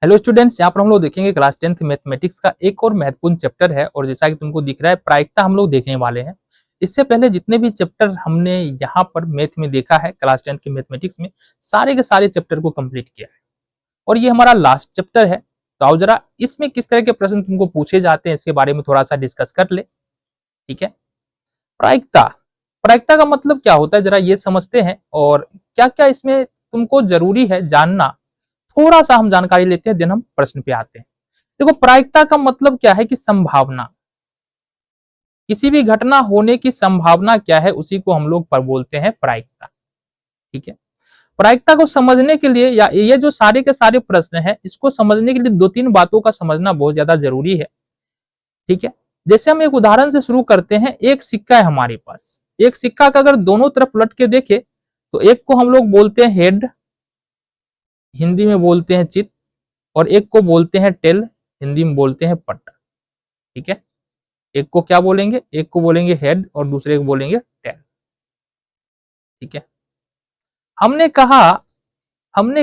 Hello students, यहाँ पर हम लोग देखेंगे क्लास 10th मैथमेटिक्स का एक और महत्वपूर्ण चैप्टर है और जैसा कि तुमको दिख रहा है प्रायिकता हम लोग देखने वाले हैं। इससे पहले जितने भी चैप्टर हमने यहाँ पर मैथ में देखा है क्लास 10th के मैथमेटिक्स में, सारे के सारे चैप्टर को कंप्लीट किया है और ये हमारा लास्ट चैप्टर है। तो आओ जरा इसमें किस तरह के प्रश्न तुमको पूछे जाते हैं इसके बारे में थोड़ा सा डिस्कस कर ले। ठीक है, प्रायिकता प्रायिकता का मतलब क्या होता है जरा ये समझते हैं और क्या क्या इसमें तुमको जरूरी है जानना, थोड़ा सा हम जानकारी लेते हैं, देन हम प्रश्न पे आते हैं। देखो, प्रायिकता का मतलब क्या है कि संभावना, किसी भी घटना होने की संभावना क्या है उसी को हम लोग पर बोलते हैं प्रायिकता। ठीक है, प्रायिकता को समझने के लिए या ये जो सारे के सारे प्रश्न है इसको समझने के लिए दो तीन बातों का समझना बहुत ज्यादा जरूरी है। ठीक है, जैसे हम एक उदाहरण से शुरू करते हैं। एक सिक्का है हमारे पास, एक सिक्का का अगर दोनों तरफ उलट के देखे तो एक को हम लोग बोलते हैं हेड, हिंदी में बोलते हैं चित, और एक को बोलते हैं टेल, हिंदी में बोलते हैं पट्टा। ठीक है, एक को क्या बोलेंगे, एक को बोलेंगे हेड और दूसरे को बोलेंगे टेल। ठीक है, हमने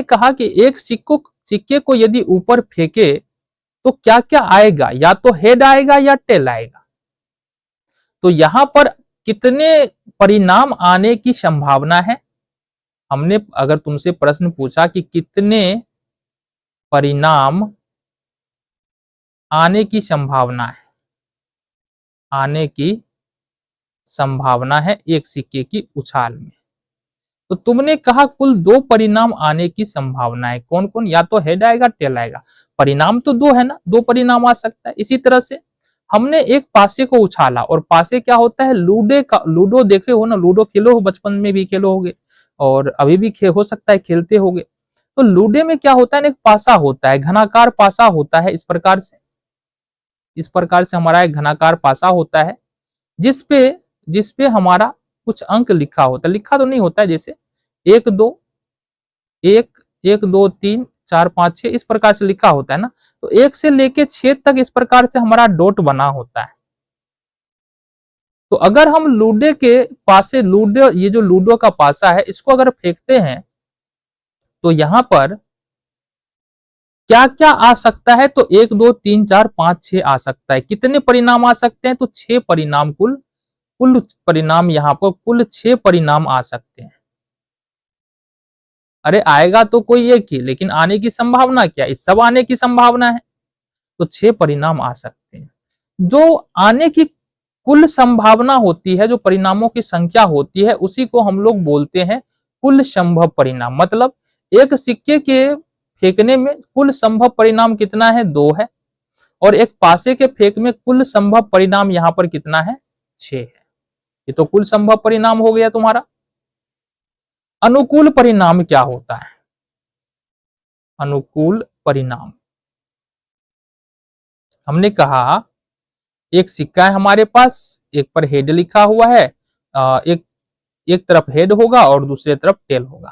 कहा कि एक सिक्के को यदि ऊपर फेंके तो क्या क्या आएगा, या तो हेड आएगा या टेल आएगा। तो यहां पर कितने परिणाम आने की संभावना है, हमने अगर तुमसे प्रश्न पूछा कि कितने परिणाम आने की संभावना है, आने की संभावना है एक सिक्के की उछाल में, तो तुमने कहा कुल दो परिणाम आने की संभावना है। कौन कौन, या तो हेड आएगा टेल आएगा। परिणाम तो दो है ना, दो परिणाम आ सकता है। इसी तरह से हमने एक पासे को उछाला, और पासे क्या होता है, लूडो देखे हो ना, लूडो खेलो हो, बचपन में भी खेलो होगे और अभी भी हो सकता है खेलते होगे। तो लूडो में क्या होता है, एक पासा होता है, घनाकार पासा होता है। इस प्रकार से हमारा एक घनाकार पासा होता है जिसपे हमारा कुछ अंक लिखा होता है। लिखा तो नहीं होता है, जैसे 1 2 1 1 2 3 4 5 6 इस प्रकार से लिखा होता है ना। तो 1 से लेके 6 तक इस प्रकार से हमारा डॉट बना होता है। तो अगर हम लूडो के पासे, ये जो लूडो का पासा है इसको अगर फेंकते हैं तो यहां पर क्या क्या आ सकता है, तो 1 2 3 4 5 6 आ सकता है। कितने परिणाम आ सकते हैं, तो 6 परिणाम, कुल परिणाम यहाँ पर कुल 6 परिणाम आ सकते हैं। अरे आएगा तो कोई एक ही, लेकिन आने की संभावना क्या, इस सब आने की संभावना है, तो 6 परिणाम आ सकते हैं। जो आने की कुल संभावना होती है, जो परिणामों की संख्या होती है, उसी को हम लोग बोलते हैं कुल संभव परिणाम। मतलब एक सिक्के के फेंकने में कुल संभव परिणाम कितना है, 2 है, और एक पासे के फेंक में कुल संभव परिणाम यहाँ पर कितना है, 6 है। ये तो कुल संभव परिणाम हो गया तुम्हारा। अनुकूल परिणाम क्या होता है, अनुकूल परिणाम, हमने कहा एक सिक्का है हमारे पास, एक पर हेड लिखा हुआ है, एक तरफ हेड होगा और दूसरे तरफ टेल होगा।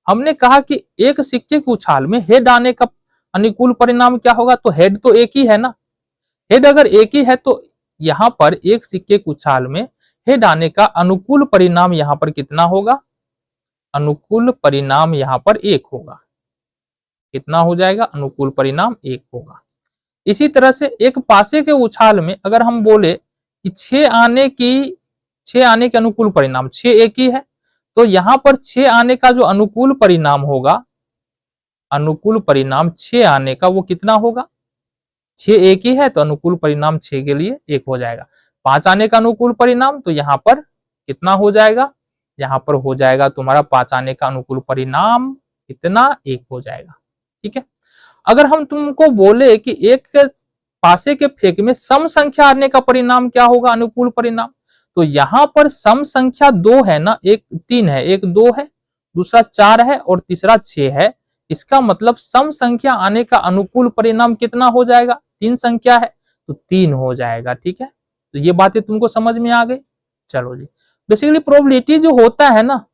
हमने कहा कि एक सिक्के की उछाल में हेड आने का अनुकूल परिणाम क्या होगा, तो हेड तो एक ही है ना। हेड अगर एक ही है तो यहां पर एक सिक्के की उछाल में हेड आने का अनुकूल परिणाम यहां पर कितना होगा, अनुकूल परिणाम यहां पर 1 होगा। कितना हो जाएगा, अनुकूल परिणाम 1 होगा। इसी तरह से एक पासे के उछाल में अगर हम बोले कि 6 आने के अनुकूल परिणाम, 6 एक ही है, तो यहां पर 6 आने का जो अनुकूल परिणाम होगा, अनुकूल परिणाम 6 आने का वो कितना होगा, 6 एक ही है तो अनुकूल परिणाम 6 के लिए 1 हो जाएगा। 5 आने का अनुकूल परिणाम, तो यहां पर कितना हो जाएगा, यहां पर हो जाएगा तुम्हारा 5 आने का अनुकूल परिणाम कितना, 1 हो जाएगा। ठीक है, अगर हम तुमको बोले कि एक पासे के फेंक में सम संख्या आने का परिणाम क्या होगा, अनुकूल परिणाम, तो यहां पर सम संख्या 2 है ना, एक 3 है, एक 2 है, दूसरा 4 है और तीसरा 6 है। इसका मतलब सम संख्या आने का अनुकूल परिणाम कितना हो जाएगा, 3 संख्या है तो 3 हो जाएगा। ठीक है, तो ये बातें तुमको समझ में आ गई। चलो जी, बेसिकली प्रोबेबिलिटी जो होता है ना,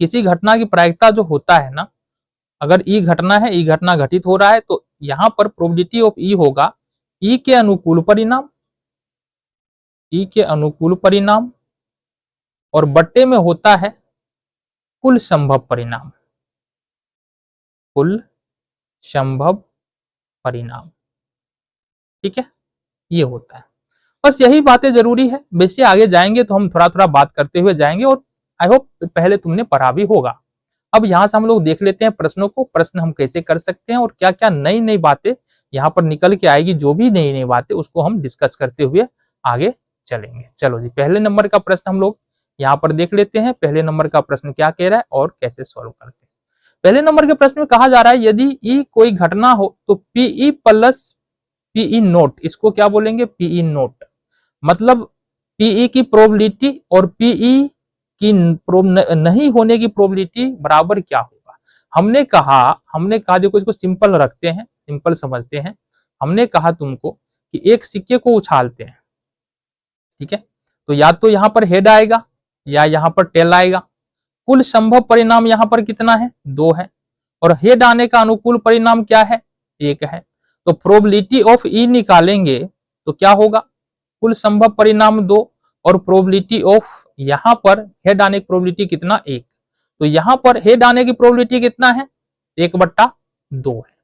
किसी घटना की प्रायिकता जो होता है ना, अगर ई घटना है, ई घटना घटित हो रहा है, तो यहां पर प्रोबेबिलिटी ऑफ ई होगा ई के अनुकूल परिणाम, ई के अनुकूल परिणाम, और बट्टे में होता है कुल संभव परिणाम, कुल संभव परिणाम। ठीक है, ये होता है। बस यही बातें जरूरी है। वैसे आगे जाएंगे तो हम थोड़ा थोड़ा बात करते हुए जाएंगे, और आई होप पहले तुमने पढ़ा भी होगा। अब यहां से हम लोग देख लेते हैं प्रश्नों को, प्रश्न हम कैसे कर सकते हैं और क्या क्या नई नई बातें यहाँ पर निकल के आएगी। जो भी नई नई बातें उसको हम डिस्कस करते हुए आगे चलेंगे। चलो जी, पहले नंबर का प्रश्न हम लोग यहाँ पर देख लेते हैं। पहले नंबर का प्रश्न क्या कह रहा है और कैसे सॉल्व करते हैं। पहले नंबर के प्रश्न में कहा जा रहा है, यदि ई कोई घटना हो तो पीई प्लस पीई नोट, इसको क्या बोलेंगे, पीई नोट, मतलब पीई की प्रोबेबिलिटी और पीई की नहीं होने की प्रोबेबिलिटी बराबर क्या होगा। हमने कहा देखो, इसको सिंपल रखते हैं, सिंपल समझते हैं। हमने कहा तुमको कि एक सिक्के को उछालते हैं, ठीक है, तो या तो यहां पर हेड आएगा या यहां पर टेल आएगा। कुल संभव परिणाम यहां पर कितना है, 2 है, और हेड आने का अनुकूल परिणाम क्या है, 1 है। तो प्रोबेबिलिटी ऑफ ई निकालेंगे तो क्या होगा, कुल संभव परिणाम 2, और प्रोबेबिलिटी ऑफ यहां पर हेड आने की प्रोबेबिलिटी कितना, 1। तो यहां पर हेड आने की प्रोबेबिलिटी कितना है, 1/2 है।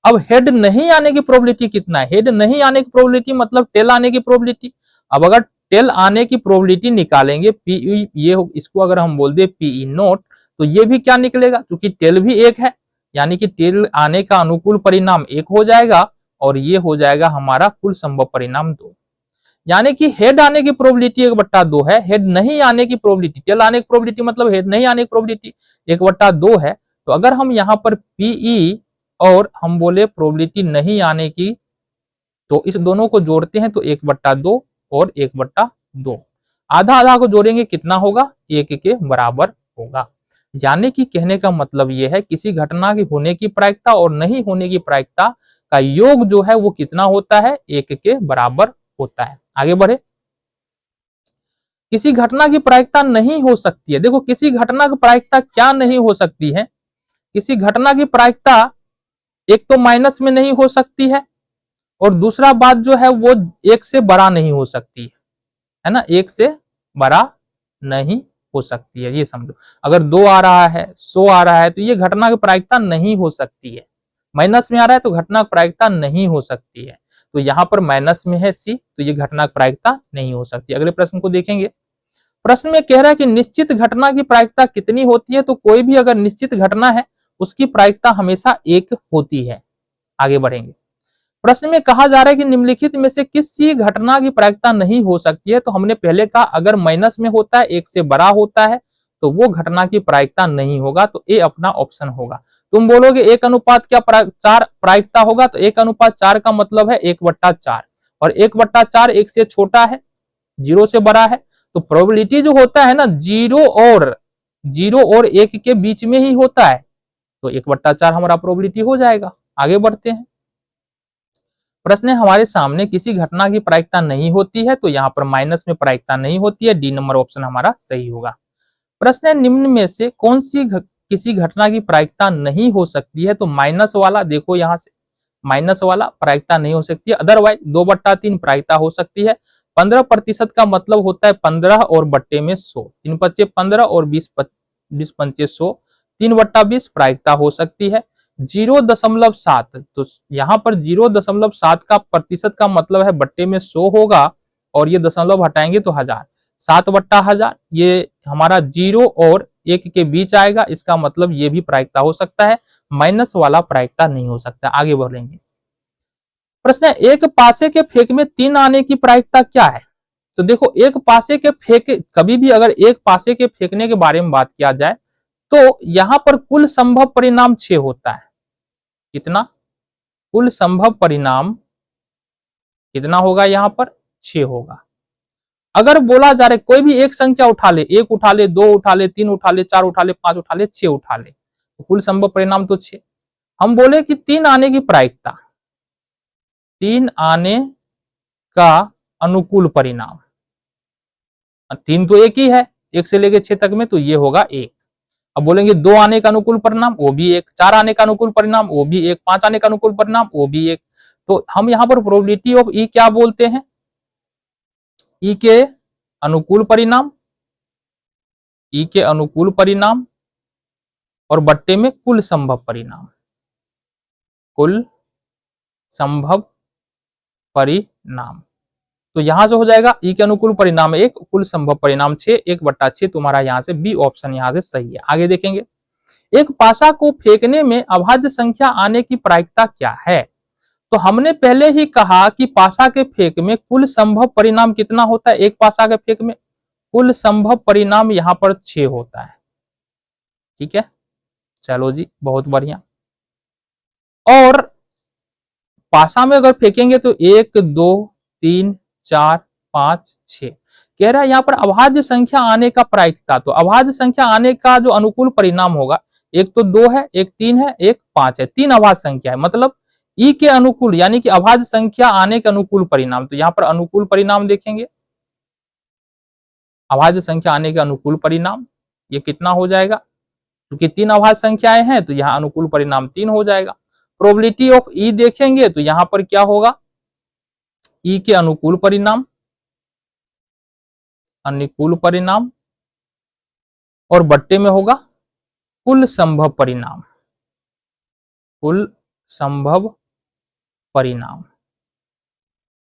अब हेड नहीं आने की प्रोबेबिलिटी कितना है, हेड नहीं आने की प्रोबेबिलिटी मतलब टेल आने की प्रोबेबिलिटी। अब अगर टेल आने की प्रोबेबिलिटी निकालेंगे पीई, ये इसको अगर हम बोल दे पीई नोट, तो ये भी क्या निकलेगा, क्योंकि टेल भी 1 है, यानी कि टेल आने का अनुकूल परिणाम 1 हो जाएगा, और ये हो जाएगा हमारा कुल संभव परिणाम 2। यानी कि हेड आने की प्रोबेबिलिटी 1/2 है, हेड नहीं आने की प्रोबेबिलिटी, टेल आने की प्रोबेबिलिटी मतलब हेड नहीं आने की प्रोबेबिलिटी 1/2 है। तो अगर हम यहाँ पर पीई और हम बोले प्रोबेबिलिटी नहीं आने की, तो इस दोनों को जोड़ते हैं तो 1/2 और 1/2, आधा आधा को जोड़ेंगे कितना होगा, 1 के बराबर होगा। यानी कि कहने का मतलब यह है, किसी घटना के होने की प्रायिकता और नहीं होने की प्रायिकता का योग जो है वो कितना होता है, 1 के बराबर होता है। आगे बढ़े, किसी घटना की प्रायिकता नहीं हो सकती है। देखो, किसी घटना की प्रायिकता क्या नहीं हो सकती है, किसी घटना की प्रायिकता एक तो माइनस में नहीं हो सकती है, और दूसरा बात जो है वो 1 से बड़ा नहीं हो सकती है ना, 1 से बड़ा नहीं हो सकती है। ये समझो, अगर 2 आ रहा है, 100 आ रहा है, तो ये घटना की प्रायिकता नहीं हो सकती है। माइनस में आ रहा है तो घटना की प्रायिकता नहीं हो सकती है। तो यहां पर माइनस में है सी, तो ये घटना की प्रायिकता नहीं हो सकती। अगले प्रश्न को देखेंगे। प्रश्न में कह रहा है कि निश्चित घटना की प्रायिकता कितनी होती है। तो कोई भी अगर निश्चित घटना है उसकी प्रायिकता हमेशा 1 होती है। आगे बढ़ेंगे। प्रश्न में कहा जा रहा है कि निम्नलिखित में से किसी घटना की प्रायिकता नहीं हो सकती है। तो हमने पहले कहा अगर माइनस में होता है, 1 से बड़ा होता है, तो वो घटना की प्रायिकता नहीं होगा। तो ए अपना ऑप्शन होगा। तुम बोलोगे 1 क्या 4 प्रायिकता होगा, तो 1:4 का मतलब है 1/4, और 1/4 1 से छोटा है, 0 से बड़ा है। तो प्रोबेबिलिटी जो होता है ना, 0 और 1 के बीच में ही होता है, तो 1/4 हमारा प्रोबेबिलिटी हो जाएगा। आगे बढ़ते हैं। प्रश्न है हमारे सामने, किसी घटना की प्रायिकता नहीं होती है, तो यहाँ पर माइनस में प्रायिकता नहीं होती है, डी नंबर ऑप्शन हमारा सही होगा। प्रश्न है निम्न में से कौन सी किसी घटना की प्रायिकता नहीं हो सकती है। तो माइनस वाला, देखो यहाँ से माइनस वाला प्रायिकता नहीं हो सकती है, अदरवाइज 2/3 प्रायिकता हो सकती है। 15% का मतलब होता है 15 और बट्टे में 100, 3×5 15 और 20×5 100, 3/20 प्रायिकता हो सकती है। 0.7, तो यहाँ पर 0.7 का प्रतिशत का मतलब है बट्टे में 100 होगा, और ये दशमलव हटाएंगे तो 1000, 7/1000, ये हमारा 0 और 1 के बीच आएगा। इसका मतलब ये भी प्रायिकता हो सकता है, माइनस वाला प्रायिकता नहीं हो सकता। आगे बढ़ेंगे। प्रश्न है, एक पासे के फेंक में 3 आने की प्रायिकता क्या है। तो देखो, एक पासे के फेंके, कभी भी अगर एक पासे के फेंकने के बारे में बात किया जाए तो यहां पर कुल संभव परिणाम 6 होता है। कितना, कुल संभव परिणाम कितना होगा, यहां पर 6 होगा। अगर बोला जा रहा है कोई भी एक संख्या उठा ले, 1 उठा ले, 2 उठा ले, 3 उठा ले, 4 उठा ले, 5 उठा ले, 6 उठा ले, तो कुल संभव परिणाम तो 6। हम बोले कि 3 आने की प्रायिकता, 3 आने का अनुकूल परिणाम, 3 तो एक ही है, 1 से लेके 6 तक में, तो ये होगा 1। अब बोलेंगे 2 आने का अनुकूल परिणाम, वो भी 1, 4 आने का अनुकूल परिणाम, वो भी 1, 5 आने का अनुकूल परिणाम, वो भी 1। तो हम यहाँ पर प्रोबेबिलिटी ऑफ ई क्या बोलते हैं, ई के अनुकूल परिणाम, ई के अनुकूल परिणाम और बट्टे में कुल संभव परिणाम, कुल संभव परिणाम। तो यहां से हो जाएगा ई के अनुकूल परिणाम 1, कुल संभव परिणाम 6, 1/6 तुम्हारा यहां से बी ऑप्शन यहां से सही है। आगे देखेंगे, एक पासा को फेंकने में अभाज्य संख्या आने की प्रायिकता क्या है? तो हमने पहले ही कहा कि पासा के फेंक में कुल संभव परिणाम कितना होता है? एक पासा के फेंक में कुल संभव परिणाम यहां पर 6 होता है। ठीक है, चलो जी, बहुत बढ़िया। और पासा में अगर फेंकेंगे तो 1 2 3 4 5 6 कह रहा है यहां पर अभाज्य संख्या आने का प्रायिकता। तो अभाज्य संख्या आने का जो अनुकूल परिणाम होगा, एक तो 2 है, एक 3 है, एक 5 है, 3 अभाज्य संख्या है। मतलब ई के अनुकूल यानी कि अभाज्य संख्या आने के अनुकूल परिणाम। तो यहां पर अनुकूल परिणाम देखेंगे, अभाज्य संख्या आने के अनुकूल परिणाम ये कितना हो जाएगा? क्योंकि 3 अभाज्य संख्याएं हैं तो यहाँ अनुकूल परिणाम 3 हो जाएगा। प्रोबेबिलिटी ऑफ ई देखेंगे तो यहां पर क्या होगा? ई के अनुकूल परिणाम, अनुकूल परिणाम और बट्टे में होगा कुल संभव परिणाम, कुल संभव परिणाम।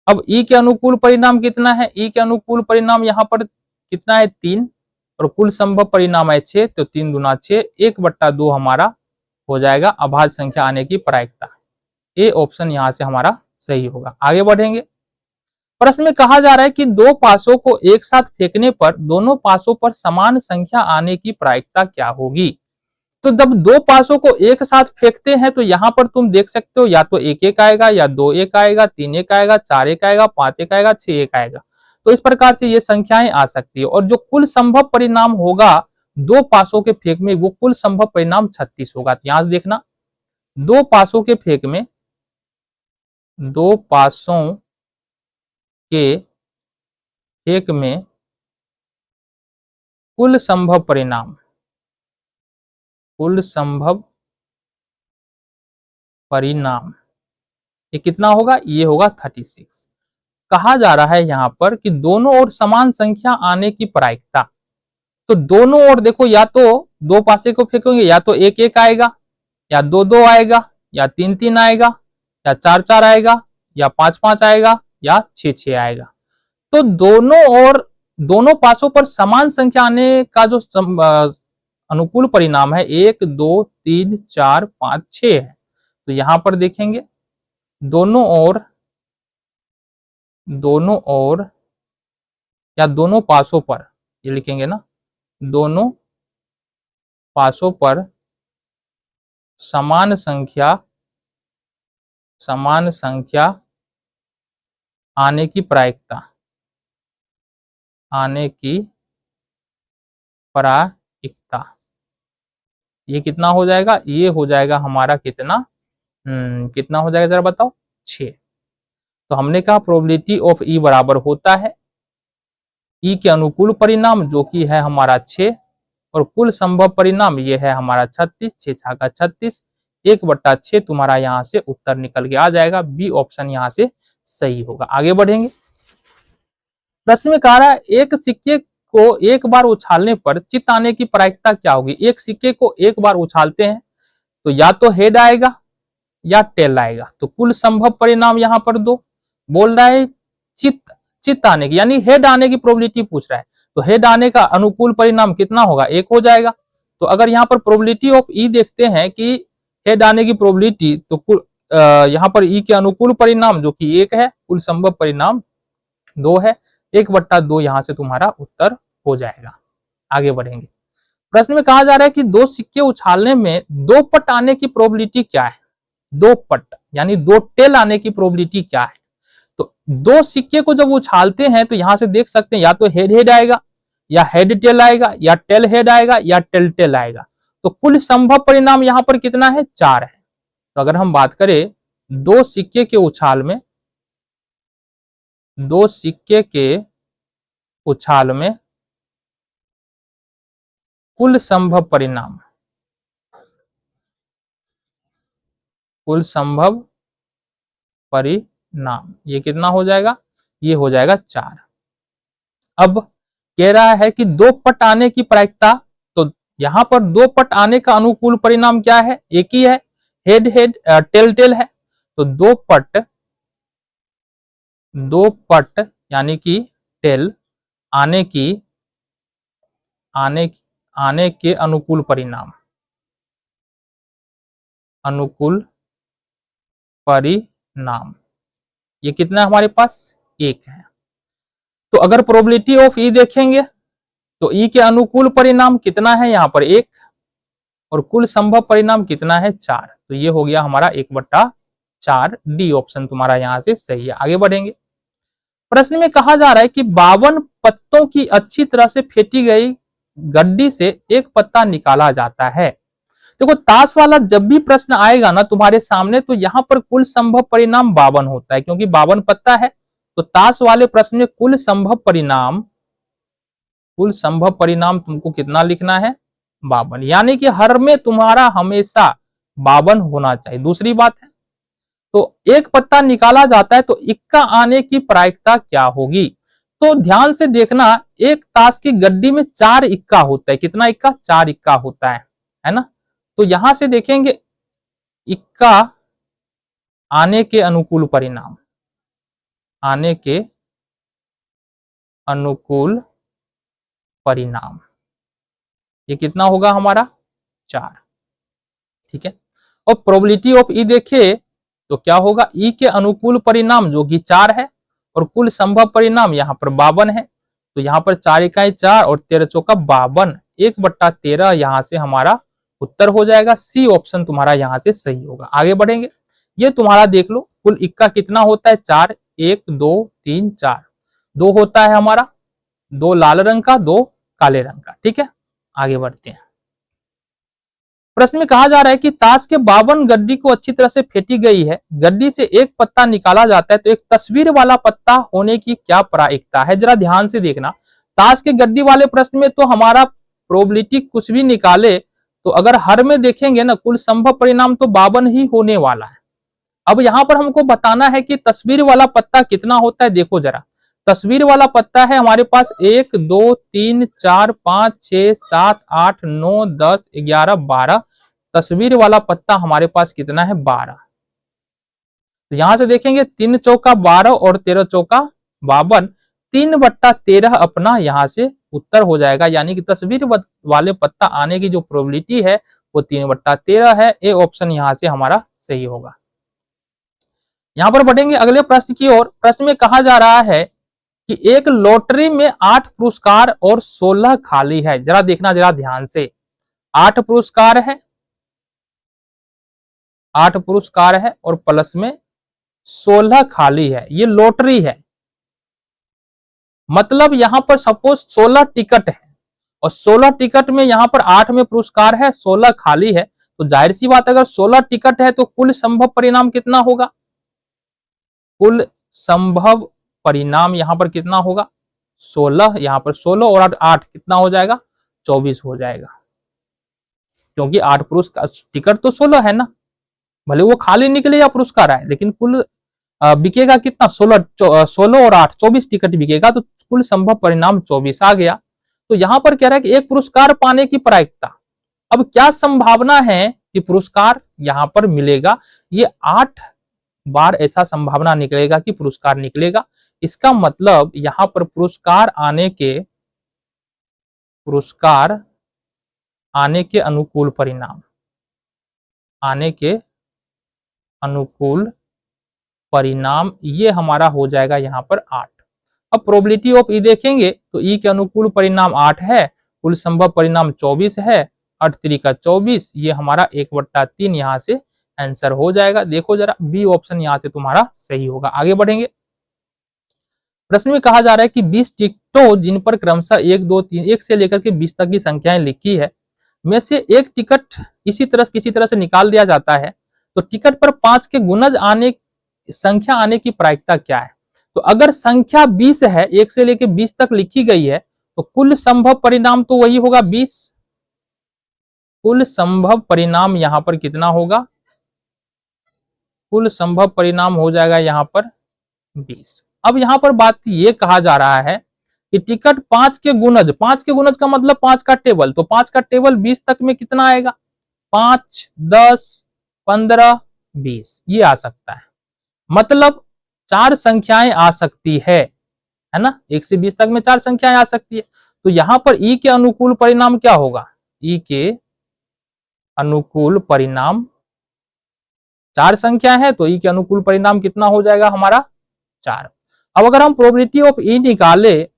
अब ई के अनुकूल परिणाम कितना है? ई के अनुकूल परिणाम यहां पर कितना है? 3, और कुल संभव परिणाम है 6, तो 3 गुना 6, 1/2 हमारा हो जाएगा अभाज्य संख्या आने की प्रायिकता। ए ऑप्शन यहां से हमारा सही होगा। आगे बढ़ेंगे, प्रश्न में कहा जा रहा है कि दो पासों को एक साथ फेंकने पर दोनों पासों पर समान संख्या आने की प्रायिकता क्या होगी? तो जब दो पासों को एक साथ फेंकते हैं तो यहां पर तुम देख सकते हो या तो 1 1 आएगा, या 2 1 आएगा, 3 1 आएगा, 4 1 आएगा, 5 1 आएगा, 6 1 आएगा। तो इस प्रकार से ये संख्याएं आ सकती है। और जो कुल संभव परिणाम होगा दो पासों के फेंक में, वो कुल संभव परिणाम 36 होगा। तो यहां से देखना, दो पासों के फेंक में, दो पासों के फेंक में कुल संभव परिणाम, कुल संभव परिणाम ये कितना होगा? ये होगा 36। कहा जा रहा है यहां पर कि दोनों ओर समान संख्या आने की प्रायिकता। तो दोनों ओर देखो, या तो दो पासे को फेंकोगे या तो 1 1 आएगा, या 2 2 आएगा, या 3 3 आएगा, या 4 4 आएगा, या 5 5 आएगा, या 6 6 आएगा। तो दोनों ओर, दोनों पासों पर समान संख्या आने का जो अनुकूल परिणाम है 1 2 3 4 5 6 है। तो यहां पर देखेंगे दोनों ओर, दोनों ओर या दोनों पासों पर, ये लिखेंगे ना, दोनों पासों पर समान संख्या, समान संख्या आने की प्रायिकता, आने की प्रायिकता ये कितना हो जाएगा? ये हो जाएगा हमारा कितना, कितना हो जाएगा जरा बताओ? 6। तो हमने कहा प्रोबेबिलिटी ऑफ ई बराबर होता है ई के अनुकूल परिणाम जो कि है हमारा 6, और कुल संभव परिणाम ये है हमारा 36, 6 छाका 36, 1/6 तुम्हारा यहां से उत्तर निकल के आ जाएगा। बी ऑप्शन यहां से सही होगा। आगे बढ़ेंगे, प्रश्न में कहा रहा है एक सिक्के को एक बार उछालने पर चित्त आने की प्रायिकता क्या होगी? एक सिक्के को एक बार उछालते हैं तो या तो हेड आएगा या टेल आएगा। तो कुल संभव परिणाम यहां पर 2 बोल रहा है। चित्त आने की यानी हेड आने की प्रोबेबिलिटी पूछ रहा है, तो हेड आने का अनुकूल परिणाम कितना होगा? 1 हो जाएगा। तो अगर यहाँ पर प्रोबेबिलिटी ऑफ ई देखते हैं कि हेड आने की प्रोबेबिलिटी, तो कुल यहाँ पर ई के अनुकूल परिणाम जो कि 1 है, कुल संभव परिणाम 2 है, 1/2 यहां से तुम्हारा उत्तर हो जाएगा। आगे बढ़ेंगे, प्रश्न में कहा जा रहा है कि दो सिक्के उछालने में 2 पट आने की प्रोबेबिलिटी क्या है? 2 पट यानी 2 टेल आने की प्रोबेबिलिटी क्या है? तो दो सिक्के को जब उछालते हैं तो यहां से देख सकते हैं या तो हेड हेड आएगा, या हेड टेल आएगा, या टेल हेड आएगा, या टेल टेल आएगा। तो कुल संभव परिणाम यहां पर कितना है? 4 है। तो अगर हम बात करें दो सिक्के के उछाल में, दो सिक्के के उछाल में कुल संभव परिणाम, कुल संभव परिणाम ये कितना हो जाएगा? ये हो जाएगा 4। अब कह रहा है कि 2 पट आने की प्रायिकता, तो यहां पर 2 पट आने का अनुकूल परिणाम क्या है? एक ही है, हेड हेड टेल टेल है। तो दो पट यानी कि टेल आने की आने के अनुकूल परिणाम ये कितना है हमारे पास, एक है। तो अगर प्रोबेबिलिटी ऑफ ई देखेंगे तो ई के अनुकूल परिणाम कितना है, यहाँ पर एक, और कुल संभव परिणाम कितना है, 4। तो ये हो गया हमारा 1/4। डी ऑप्शन तुम्हारा यहां से सही है। आगे बढ़ेंगे। प्रश्न में कहा जा रहा है कि 52 पत्तों की अच्छी तरह से फेंटी गई गड्डी से एक पत्ता निकाला जाता है। देखो ताश वाला जब भी प्रश्न आएगा ना तुम्हारे सामने, तो यहां पर कुल संभव परिणाम 52 होता है, क्योंकि 52 पत्ता है। तो ताश वाले प्रश्न में कुल संभव परिणाम तुमको कितना लिखना है, 52, यानी कि हर में तुम्हारा हमेशा 52 होना चाहिए। दूसरी बात है, तो एक पत्ता निकाला जाता है तो इक्का आने की प्रायिकता क्या होगी। तो ध्यान से देखना, एक ताश की गड्डी में 4 इक्का होता है। कितना इक्का, 4 इक्का होता है ना। तो यहां से देखेंगे इक्का आने के अनुकूल परिणाम ये कितना होगा हमारा, 4। ठीक है। और प्रोबेबिलिटी ऑफ ई देखे तो क्या होगा, ई के अनुकूल परिणाम जो कि 4 है, और कुल संभव परिणाम यहाँ पर 52 है। तो यहाँ पर 4 इकाई 4 और 13 चौका 52, 1/13 यहाँ से हमारा उत्तर हो जाएगा। सी ऑप्शन तुम्हारा यहाँ से सही होगा। आगे बढ़ेंगे। ये तुम्हारा देख लो, कुल इक्का कितना होता है, 4, 1 2 3 4, 2 होता है हमारा, 2 लाल रंग का, 2 काले रंग का। ठीक है, आगे बढ़ते हैं। प्रश्न में कहा जा रहा है कि ताश के 52 गड्डी को अच्छी तरह से फेंटी गई है, गड्डी से एक पत्ता निकाला जाता है, तो एक तस्वीर वाला पत्ता होने की क्या प्रायिकता है। जरा ध्यान से देखना, ताश के गड्डी वाले प्रश्न में तो हमारा प्रोबेबिलिटी कुछ भी निकाले, तो अगर हर में देखेंगे ना, कुल संभव परिणाम तो 52 ही होने वाला है। अब यहां पर हमको बताना है कि तस्वीर वाला पत्ता कितना होता है। देखो जरा, तस्वीर वाला पत्ता है हमारे पास 1 2 3 4 5 6 7 8 9 10 11 12। तस्वीर वाला पत्ता हमारे पास कितना है, 12। तो यहां से देखेंगे 3 चौका 12 और 13 चौका 52, 3/13 अपना यहां से उत्तर हो जाएगा। यानी कि तस्वीर वाले पत्ता आने की जो प्रोबेबिलिटी है वो 3/13 है। ए ऑप्शन यहां से हमारा सही होगा। यहां पर बढ़ेंगे अगले प्रश्न की ओर। प्रश्न में कहा जा रहा है कि एक लॉटरी में 8 पुरस्कार और 16 खाली है। जरा देखना जरा ध्यान से, 8 पुरस्कार है, 8 पुरस्कार है और प्लस में 16 खाली है। ये लॉटरी है, मतलब यहां पर सपोज 16 टिकट है, और 16 टिकट में यहां पर 8 में पुरस्कार है, 16 खाली है। तो जाहिर सी बात, अगर 16 टिकट है तो कुल संभव परिणाम कितना होगा, कुल संभव परिणाम यहां पर कितना होगा, 16। यहां पर 16 और 8 कितना हो जाएगा, 24 हो जाएगा, क्योंकि 8 पुरस्कार, टिकट तो 16 है ना, भले वो खाली निकले या पुरस्कार आए, लेकिन कुल बिकेगा कितना, 16 और 8 24 टिकट बिकेगा, तो कुल संभव परिणाम 24 आ गया। तो यहां पर कह रहा है कि एक पुरस्कार पाने की प्रायिकता, अब क्या संभावना है कि पुरस्कार यहां पर मिलेगा। ये 8 बार ऐसा संभावना निकलेगा कि पुरस्कार निकलेगा। इसका मतलब यहां पर पुरस्कार आने के अनुकूल परिणाम ये हमारा हो जाएगा यहां पर 8। अब प्रोबेबिलिटी ऑफ ई देखेंगे तो ई के अनुकूल परिणाम 8 है, कुल संभव परिणाम 24 है, 8 3 24, ये हमारा 1/3 यहां से आंसर हो जाएगा। देखो जरा, बी ऑप्शन यहां से तुम्हारा सही होगा। आगे बढ़ेंगे। प्रश्न में कहा जा रहा है कि 20 टिकटों जिन पर क्रमशः 1 2 3 1 से लेकर के 20 तक की संख्याएं लिखी है, में से एक टिकट किसी तरह से निकाल दिया जाता है, तो टिकट पर 5 के गुणज संख्या आने की प्रायिकता क्या है। तो अगर संख्या 20 है, 1 से लेकर 20 तक लिखी गई है, तो कुल संभव परिणाम तो वही होगा 20। कुल संभव परिणाम यहां पर कितना होगा, कुल संभव परिणाम हो जाएगा यहां पर 20। अब यहां पर बात ये कहा जा रहा है कि टिकट 5 के गुणज का मतलब 5 का टेबल, तो 5 का टेबल 20 तक में कितना आएगा, 5 10 15 20 ये आ सकता है। मतलब 4 संख्याएं आ सकती है ना, 1 से 20 तक में 4 संख्याएं आ सकती है। तो यहां पर ई के अनुकूल परिणाम क्या होगा, ई के अनुकूल परिणाम 4 संख्या है तो ई के अनुकूल परिणाम कितना हो जाएगा हमारा 4। अब अगर हम प्रोबेबिलिटी ऑफ ई निकाले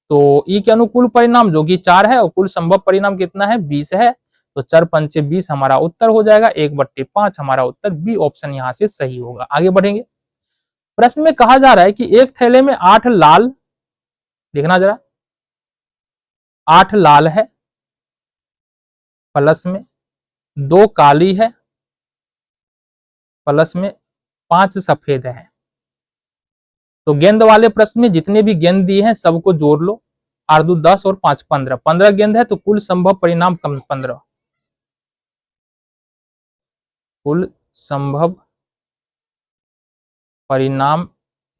तो ई के अनुकूल परिणाम जो कि 4 है और कुल संभव परिणाम कितना है 20 है, तो 4 पंचे 20 हमारा उत्तर हो जाएगा, 1/5 हमारा उत्तर बी ऑप्शन यहां से सही होगा। आगे बढ़ेंगे। प्रश्न में कहा जा रहा है कि एक थैले में 8 लाल, देखना जरा, 8 लाल है, प्लस में 2 काली है, प्लस में 5 सफेद है। तो गेंद वाले प्रश्न में जितने भी गेंद दिए हैं सबको जोड़ लो, 8 दूनी 10 और 5 15, 15 गेंद है तो कुल संभव परिणाम 15, कुल संभव परिणाम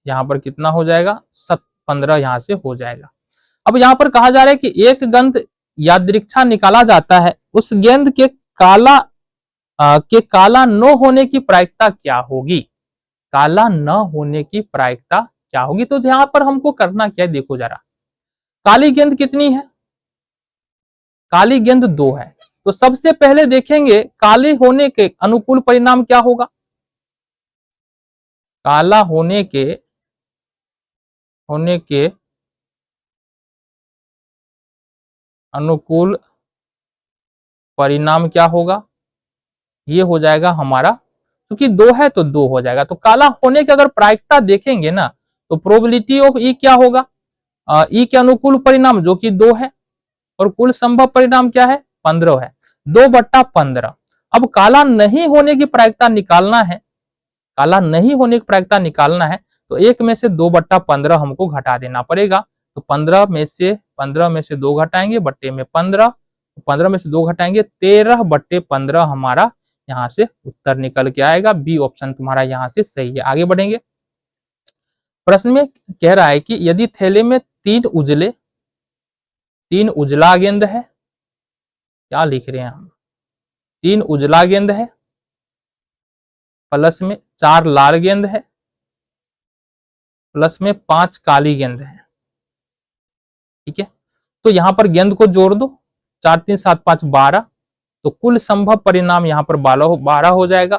यहां पर कितना हो जाएगा 15 यहां से हो जाएगा। अब यहां पर कहा जा रहा है कि एक गेंद यादृच्छा निकाला जाता है, उस गेंद के काला न होने की प्रायिकता क्या होगी, काला न होने की प्रायिकता क्या होगी। तो यहां पर हमको करना क्या है, देखो जरा, काली गेंद कितनी है, काली गेंद 2 है, तो सबसे पहले देखेंगे काले होने के अनुकूल परिणाम क्या होगा, काला होने के अनुकूल परिणाम क्या होगा, ये हो जाएगा हमारा, क्योंकि 2 है तो 2 हो जाएगा। तो काला होने की अगर प्रायिकता देखेंगे ना तो प्रोबेबिलिटी ऑफ ई क्या होगा, ई के अनुकूल परिणाम जो कि 2 है और कुल संभव परिणाम क्या है 15 है, 2/15। अब काला नहीं होने की प्रायिकता निकालना है, काला नहीं होने की प्रायिकता निकालना है तो 1 में से 2/15 हमको घटा देना पड़ेगा। तो 15 में से 2 घटाएंगे, बट्टे में 15, 15 में से 2 घटाएंगे, 13/15 हमारा यहां से उत्तर निकल के आएगा। बी ऑप्शन तुम्हारा यहां से सही है। आगे बढ़ेंगे। प्रश्न में कह रहा है कि यदि थैले में 3 उजला गेंद है, क्या लिख रहे हैं हम, 3 उजला गेंद है, प्लस में 4 लाल गेंद है, प्लस में 5 काली गेंद है, ठीक है। तो यहां पर गेंद को जोड़ दो, 4 3 7 5 12, तो कुल संभव परिणाम यहां पर 12 हो जाएगा,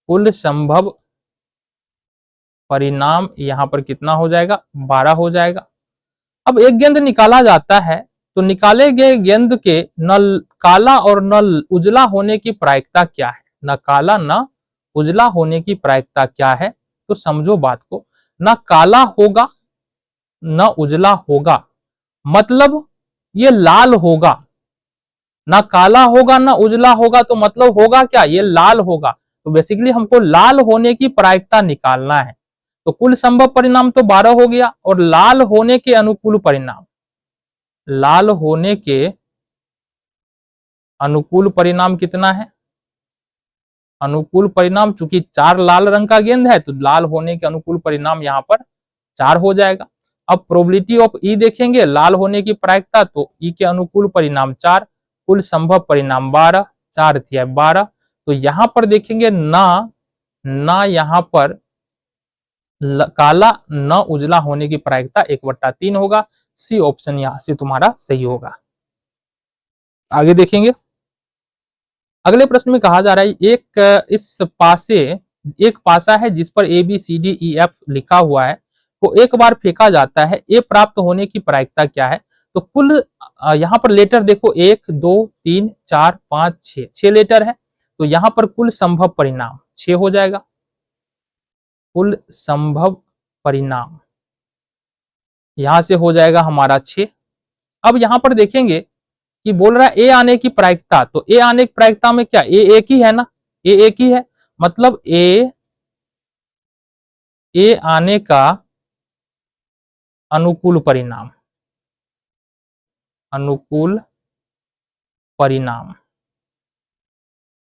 कुल संभव परिणाम यहां पर कितना हो जाएगा 12 हो जाएगा। अब एक गेंद निकाला जाता है तो निकाले गए गेंद के न काला और न उजला होने की प्रायिकता क्या है, न काला न उजला होने की प्रायिकता क्या है। तो समझो बात को, न काला होगा न उजला होगा, मतलब ये लाल होगा, ना काला होगा ना उजला होगा, तो मतलब होगा क्या, ये लाल होगा। तो बेसिकली हमको लाल होने की प्रायिकता निकालना है। तो कुल संभव परिणाम तो 12 हो गया, और लाल होने के अनुकूल परिणाम, लाल होने के अनुकूल परिणाम कितना है, अनुकूल परिणाम चूंकि 4 लाल रंग का गेंद है तो लाल होने के अनुकूल परिणाम यहाँ पर 4 हो जाएगा। अब प्रोबेबिलिटी ऑफ ई देखेंगे, लाल होने की प्रायिकता, तो ई के अनुकूल परिणाम 4, कुल संभव परिणाम 12, 4 तिया 12। तो यहां पर देखेंगे ना यहां पर काला न उजला होने की प्रायिकता 1/3 होगा। सी ऑप्शन यहां से तुम्हारा सही होगा। आगे देखेंगे। अगले प्रश्न में कहा जा रहा है एक पासा है जिस पर ABCDEF लिखा हुआ है, को एक बार फेंका जाता है, ए प्राप्त होने की प्रायिकता क्या है। तो कुल यहां पर लेटर देखो 1 2 3 4 5 6 लेटर है, तो यहां पर कुल संभव परिणाम 6 हो जाएगा, कुल संभव परिणाम यहां से हो जाएगा हमारा 6। अब यहां पर देखेंगे कि बोल रहा है ए आने की प्रायिकता, तो ए आने की प्रायिकता में क्या, ए एक ही है ना, ए एक ही है, मतलब ए आने का अनुकूल परिणाम, अनुकूल परिणाम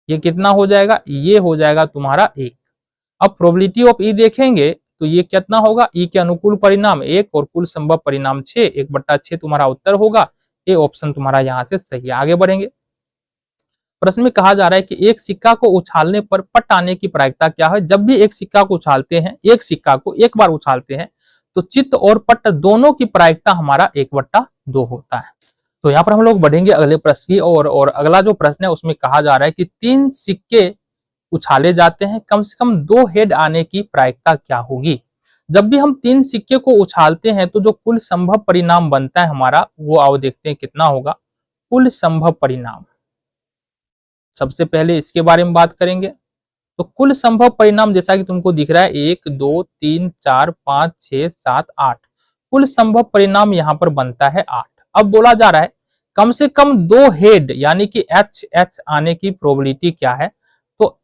ये कितना हो जाएगा, ये हो जाएगा तुम्हारा 1। अब प्रोबेबिलिटी ऑफ ई देखेंगे तो ये कितना होगा, ई के अनुकूल परिणाम 1 और कुल संभव परिणाम 6, 1/6 तुम्हारा उत्तर होगा। ए ऑप्शन तुम्हारा यहां से सही है। आगे बढ़ेंगे। प्रश्न में कहा जा रहा है कि एक सिक्का को उछालने पर पट आने की प्रायिकता क्या है। जब भी एक सिक्का को उछालते हैं, एक सिक्का को एक बार उछालते हैं तो चित्त और पट दोनों की प्रायिकता हमारा 1/2 होता है। तो यहाँ पर हम लोग बढ़ेंगे अगले प्रश्न की और अगला जो प्रश्न है उसमें कहा जा रहा है कि 3 सिक्के उछाले जाते हैं, कम से कम 2 हेड आने की प्रायिकता क्या होगी। जब भी हम 3 सिक्के को उछालते हैं तो जो कुल संभव परिणाम बनता है हमारा, वो आओ देखते हैं कितना होगा। कुल संभव परिणाम, सबसे पहले इसके बारे में बात करेंगे। तो कुल संभव परिणाम जैसा कि तुमको दिख रहा है 1 2 3 4 5 6 7 8, कुल संभव परिणाम यहाँ पर बनता है 8। अब बोला जा रहा है कम से कम 2 हेड यानी कि एच आने की प्रोबेबिलिटी क्या है। तो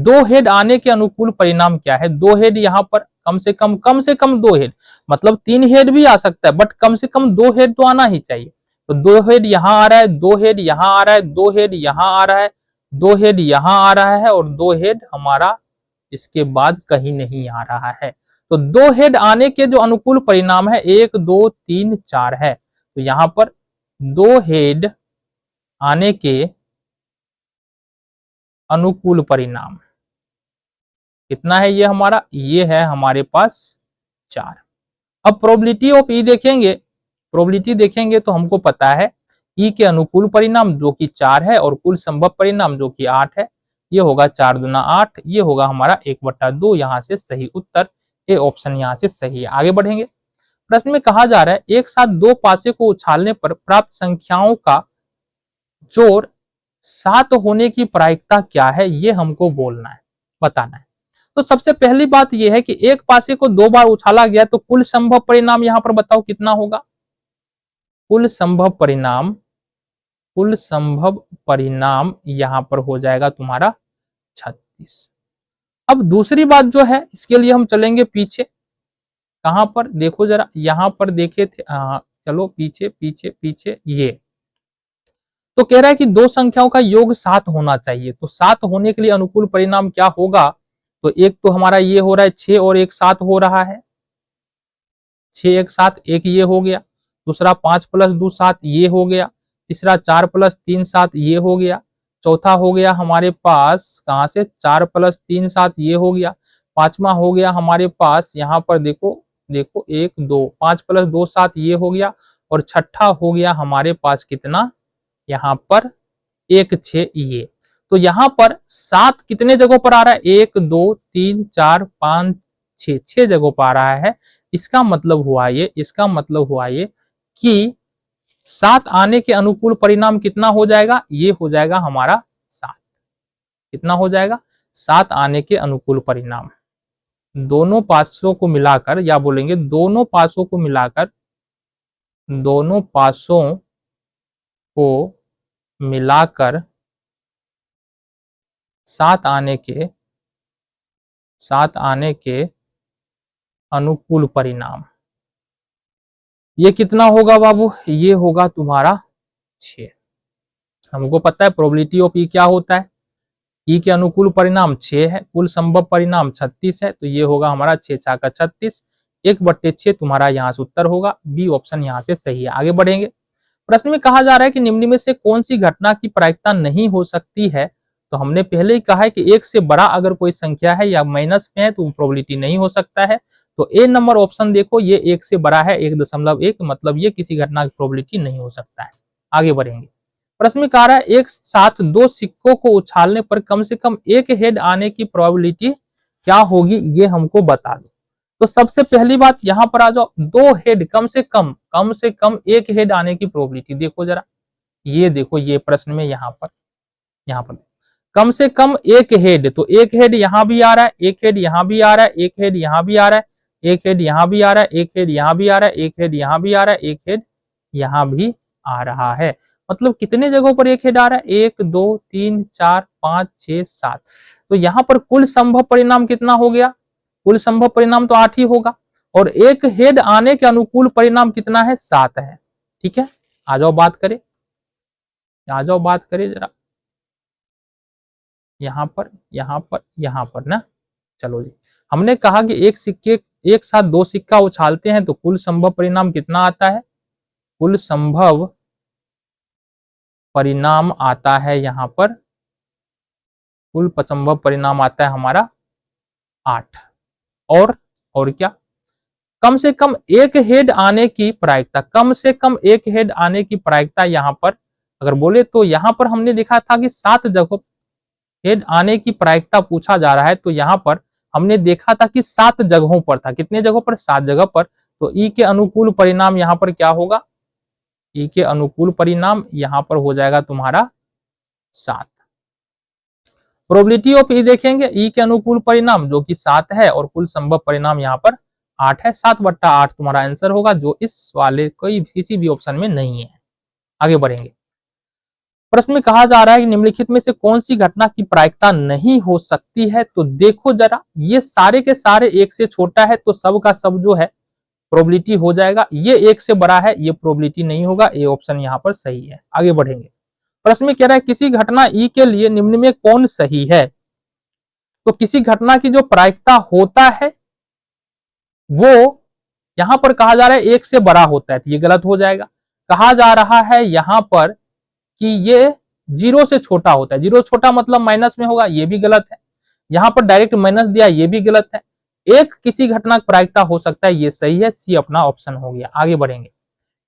2 हेड आने के अनुकूल परिणाम क्या है। 2 हेड यहाँ पर कम से कम 2 हेड, मतलब 3 हेड भी आ सकता है, बट कम से कम 2 हेड तो आना ही चाहिए। तो 2 हेड यहाँ आ रहा है, 2 हेड यहाँ आ रहा है, 2 हेड यहाँ आ रहा है, 2 हेड यहाँ आ रहा है और 2 हेड हमारा इसके बाद कहीं नहीं आ रहा है। तो 2 हेड आने के जो अनुकूल परिणाम है 1 2 3 4 है। तो यहाँ पर 2 हेड आने के अनुकूल परिणाम कितना है, ये हमारा, ये है हमारे पास 4। अब प्रोबेबिलिटी ऑफ ई देखेंगे, प्रोबेबिलिटी देखेंगे तो हमको पता है ई के अनुकूल परिणाम जो कि 4 है और कुल संभव परिणाम जो कि 8 है। ये होगा 4 दूना 8, ये होगा हमारा 1/2। यहाँ से सही उत्तर ए ऑप्शन यहाँ से सही है। आगे बढ़ेंगे। प्रश्न में कहा जा रहा है एक साथ 2 पासे को उछालने पर प्राप्त संख्याओं का जोड़ 7 होने की प्रायिकता क्या है, ये हमको बोलना है, बताना है। तो सबसे पहली बात यह है कि एक पासे को 2 बार उछाला गया तो कुल संभव परिणाम यहां पर बताओ कितना होगा। कुल संभव परिणाम यहां पर हो जाएगा तुम्हारा 36। अब दूसरी बात जो है इसके लिए हम चलेंगे पीछे, कहां पर देखो जरा, यहां पर देखे थे, चलो पीछे पीछे पीछे, ये तो कह रहा है कि 2 संख्याओं का योग 7 होना चाहिए। तो 7 होने के लिए अनुकूल परिणाम क्या होगा। तो एक तो हमारा ये हो रहा है 6 और 1 7 हो रहा है, 6 1 7, एक ये हो गया। दूसरा 5 + 2 7 ये हो गया। तीसरा 4 + 3 7 ये हो गया। चौथा हो गया हमारे पास कहां से 4 + 3 7 ये हो गया। पांचवा हो गया हमारे पास यहाँ पर देखो 1 2, 5 + 2 7 ये हो गया। और छठा हो गया हमारे पास कितना, यहाँ पर 1 6 ये। तो यहाँ पर 7 कितने जगहों पर आ रहा है, 1 2 3 4 5 6 जगहों पर आ रहा है। इसका मतलब हुआ ये कि 7 आने के अनुकूल परिणाम कितना हो जाएगा, ये हो जाएगा हमारा 7। कितना हो जाएगा, 7 आने के अनुकूल परिणाम। दोनों पासों को मिलाकर, या बोलेंगे दोनों पासों को मिलाकर 7 आने के अनुकूल परिणाम, ये कितना होगा बाबू, ये होगा तुम्हारा 6। हमको पता है प्रोबेबिलिटी ऑफ ई क्या होता है, ई के अनुकूल परिणाम 6 है, कुल संभव परिणाम 36 है। तो ये होगा हमारा 6 6 का 36, 1/6 तुम्हारा यहाँ से उत्तर होगा। बी ऑप्शन यहाँ से सही है। आगे बढ़ेंगे। प्रश्न में कहा जा रहा है कि निम्न में से कौन सी घटना की प्रायिकता नहीं हो सकती है। तो हमने पहले ही कहा है कि 1 से बड़ा अगर कोई संख्या है या माइनस में है तो प्रोबेबिलिटी नहीं हो सकता है। तो ए नंबर ऑप्शन देखो, ये 1 से बड़ा है 1.1, मतलब ये किसी घटना की प्रोबेबिलिटी नहीं हो सकता है। आगे बढ़ेंगे। प्रश्न में कहा रहा है एक साथ 2 सिक्कों को उछालने पर कम से कम 1 हेड आने की प्रोबेबिलिटी क्या होगी, ये हमको बता दो। तो सबसे पहली बात यहां पर आ जाओ, 2 हेड कम से कम 1 हेड आने की प्रोबेबिलिटी देखो जरा, ये देखो ये प्रश्न में यहाँ पर कम से कम 1 हेड, तो 1 हेड यहां भी आ रहा है, 1 हेड यहां भी आ रहा है, 1 हेड यहां भी आ रहा है, 1 हेड यहां भी आ रहा है, 1 हेड यहां भी आ रहा है, 1 हेड यहां भी आ रहा है, 1 हेड यहां भी आ रहा है। मतलब कितने जगहों पर 1 हेड आ रहा है, 1 2 3 4 5 6 7। तो यहाँ पर कुल संभव परिणाम कितना हो गया, कुल संभव परिणाम तो 8 ही होगा और 1 हेड आने के अनुकूल परिणाम कितना है, 7 है। ठीक है, आ जाओ बात करें जरा, यहाँ पर ना। चलो जी, हमने कहा कि एक साथ 2 सिक्का उछालते हैं तो कुल संभव परिणाम कितना आता है, कुल संभव परिणाम आता है यहाँ पर, कुल संभव परिणाम आता है हमारा 8। और क्या, कम से कम एक हेड आने की प्रायिकता, कम से कम एक हेड आने की प्रायिकता यहाँ पर अगर बोले तो यहाँ पर हमने देखा था कि 7 जगहों हेड आने की प्रायिकता पूछा जा रहा है, तो यहाँ पर हमने देखा था कि 7 जगहों पर था। कितने जगहों पर? 7 जगह पर। तो ई के अनुकूल परिणाम यहाँ पर क्या होगा? ई के अनुकूल परिणाम यहाँ पर हो जाएगा तुम्हारा 7। प्रोबेबिलिटी ऑफ ई देखेंगे, ई के अनुकूल परिणाम जो कि 7 है और कुल संभव परिणाम यहाँ पर 8 है। 7/8 तुम्हारा आंसर होगा, जो इस वाले कोई किसी भी ऑप्शन में नहीं है। आगे बढ़ेंगे। प्रश्न में कहा जा रहा है कि निम्नलिखित में से कौन सी घटना की प्रायिकता नहीं हो सकती है। तो देखो जरा, ये सारे के सारे 1 से छोटा है तो सब का सब जो है प्रोबेबिलिटी हो जाएगा। ये 1 से बड़ा है, ये प्रोबेबिलिटी नहीं होगा। ये ऑप्शन यहाँ पर सही है। आगे बढ़ेंगे। प्रश्न में कह रहा है किसी घटना ई के लिए निम्न में कौन सही है। तो किसी घटना की जो प्रायिकता होता है वो यहां पर कहा जा रहा है 1 से बड़ा होता है, तो ये गलत हो जाएगा। कहा जा रहा है यहां पर कि ये 0 से छोटा होता है। 0 छोटा मतलब माइनस में होगा, ये भी गलत है। यहां पर डायरेक्ट माइनस दिया, ये भी गलत है। एक किसी घटना की प्रायिकता हो सकता है, ये सही है। सी अपना ऑप्शन हो गया। आगे बढ़ेंगे।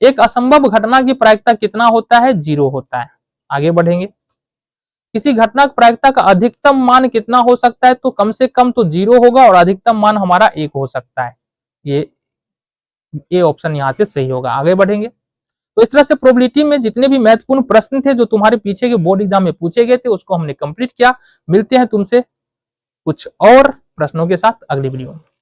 एक असंभव घटना की प्रायिकता कितना होता है? 0 होता है। आगे बढ़ेंगे। किसी घटना की प्रायिकता का अधिकतम मान कितना हो सकता है? तो कम से कम तो 0 होगा और अधिकतम मान हमारा 1 हो सकता है। ये ऑप्शन यहां से सही होगा। आगे बढ़ेंगे। तो इस तरह से प्रोबेबिलिटी में जितने भी महत्वपूर्ण प्रश्न थे जो तुम्हारे पीछे के बोर्ड एग्जाम में पूछे गए थे, उसको हमने कंप्लीट किया। मिलते हैं तुमसे कुछ और प्रश्नों के साथ अगली वीडियो में।